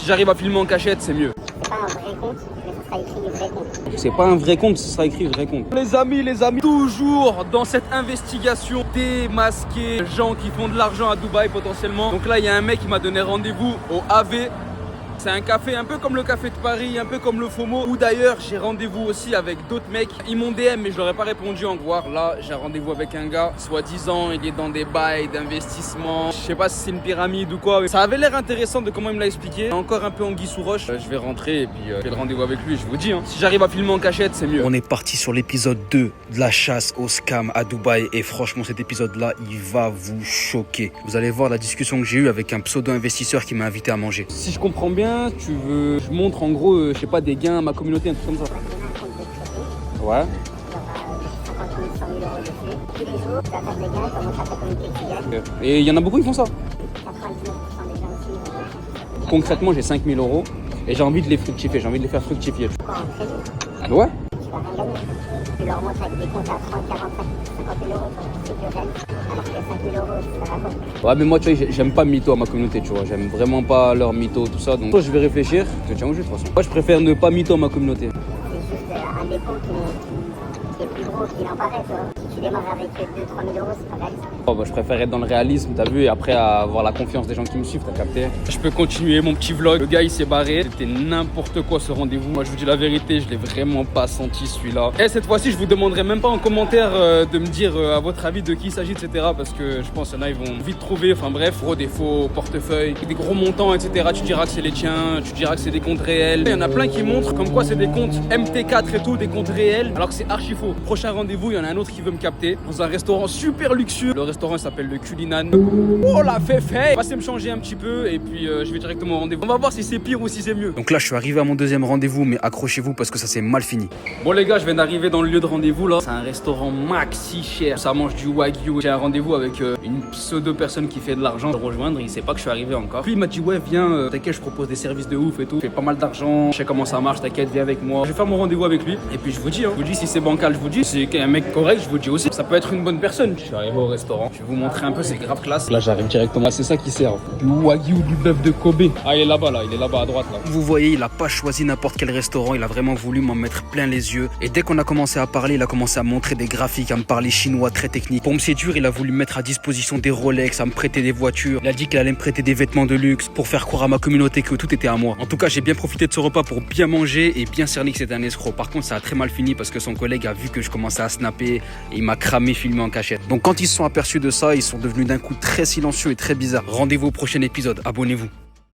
Si j'arrive à filmer en cachette, c'est mieux. C'est pas un vrai compte, mais ce sera écrit vrai compte. C'est pas un vrai compte, ce sera écrit vrai compte. Les amis, toujours dans cette investigation, démasquer gens qui font de l'argent à Dubaï potentiellement. Donc là, il y a un mec qui m'a donné rendez-vous au AV. C'est un café un peu comme le café de Paris, un peu comme le FOMO. Ou d'ailleurs, j'ai rendez-vous aussi avec d'autres mecs. Ils m'ont DM, mais je leur ai pas répondu encore. Là, j'ai rendez-vous avec un gars. Soi-disant, il est dans des bails d'investissement. Je sais pas si c'est une pyramide ou quoi. Ça avait l'air intéressant de comment il me l'a expliqué. Encore un peu anguille sous roche. Je vais rentrer et puis je fais le rendez-vous avec lui. Je vous dis, si j'arrive à filmer en cachette, c'est mieux. On est parti sur l'épisode 2 de la chasse au scam à Dubaï. Et franchement, cet épisode-là, il va vous choquer. Vous allez voir la discussion que j'ai eue avec un pseudo-investisseur qui m'a invité à manger. Si je comprends bien, tu veux, je montre en gros, je sais pas, des gains à ma communauté, un truc comme ça. Ouais. Et il y en a beaucoup qui font ça. Concrètement, j'ai 5 000 € et j'ai envie de les fructifier, j'ai envie de les faire fructifier. Ouais. Tu leur montres avec des comptes à 30, 45, 50 000 €, c'est plus réel. Alors que 5 000 €, ça va pas. Ouais, mais moi, tu vois, j'aime pas mytho à ma communauté, tu vois. J'aime vraiment pas leur mytho, tout ça. Donc, toi, je vais réfléchir. Je te tiens au jus, de toute façon. Moi, je préfère ne pas mytho à ma communauté. C'est juste un dépôt qui est plus gros qu'il en paraît, tu vois. Si tu démarres avec 2-3 000 €, c'est pas réaliste. Oh, bah, je préfère être dans le réalisme, t'as vu, et après avoir la confiance des gens qui me suivent, t'as capté. Je peux continuer mon petit vlog. Le gars, il s'est barré. C'était n'importe quoi ce rendez-vous. Moi, je vous dis la vérité, je l'ai vraiment pas senti celui-là. Et cette fois-ci, je vous demanderai même pas en commentaire de me dire à votre avis de qui il s'agit, etc. Parce que je pense qu'il y en a, ils vont vite trouver. Enfin bref, gros des faux portefeuilles, des gros montants, etc. Tu diras que c'est les tiens, tu diras que c'est des comptes réels. Il y en a plein qui montrent comme quoi c'est des comptes MT4 et tout, des comptes réels, alors que c'est archi faux. Prochain rendez-vous, il y en a un autre qui veut me capter dans un restaurant super luxueux. Le restaurant s'appelle le Culinan. Oh la fait. Passez me changer un petit peu et puis je vais directement au rendez-vous. On va voir si c'est pire ou si c'est mieux. Donc là, je suis arrivé à mon deuxième rendez-vous, mais accrochez-vous parce que ça s'est mal fini. Bon les gars, je viens d'arriver dans le lieu de rendez-vous là. C'est un restaurant maxi cher. Ça mange du wagyu. J'ai un rendez-vous avec une pseudo personne qui fait de l'argent. De rejoindre, il sait pas que je suis arrivé encore. Puis il m'a dit ouais viens, t'inquiète, je propose des services de ouf et tout. Je fais pas mal d'argent. Je sais comment ça marche. T'inquiète, viens avec moi. Je vais faire mon rendez-vous avec lui. Et puis je vous dis, si c'est bancal, je vous dis. Si c'est un mec correct, je vous dis aussi. Ça peut être une bonne personne. Je suis arrivé au restaurant. Je vais vous montrer un peu, c'est grave classe. Là j'arrive directement. Ah, c'est ça qui sert. Du wagyu, du bœuf de Kobe. Ah il est là-bas là. Il est là-bas à droite là. Vous voyez, il a pas choisi n'importe quel restaurant, il a vraiment voulu m'en mettre plein les yeux. Et dès qu'on a commencé à parler, il a commencé à montrer des graphiques, à me parler chinois très technique. Pour me séduire, il a voulu me mettre à disposition des Rolex, à me prêter des voitures. Il a dit qu'il allait me prêter des vêtements de luxe pour faire croire à ma communauté que tout était à moi. En tout cas, j'ai bien profité de ce repas pour bien manger et bien cerner que c'était un escroc. Par contre, ça a très mal fini parce que son collègue a vu que je commençais à snapper et il m'a cramé filmé en cachette. Donc quand ils se sont aperçus de ça, ils sont devenus d'un coup très silencieux et très bizarres. Rendez-vous au prochain épisode, abonnez-vous.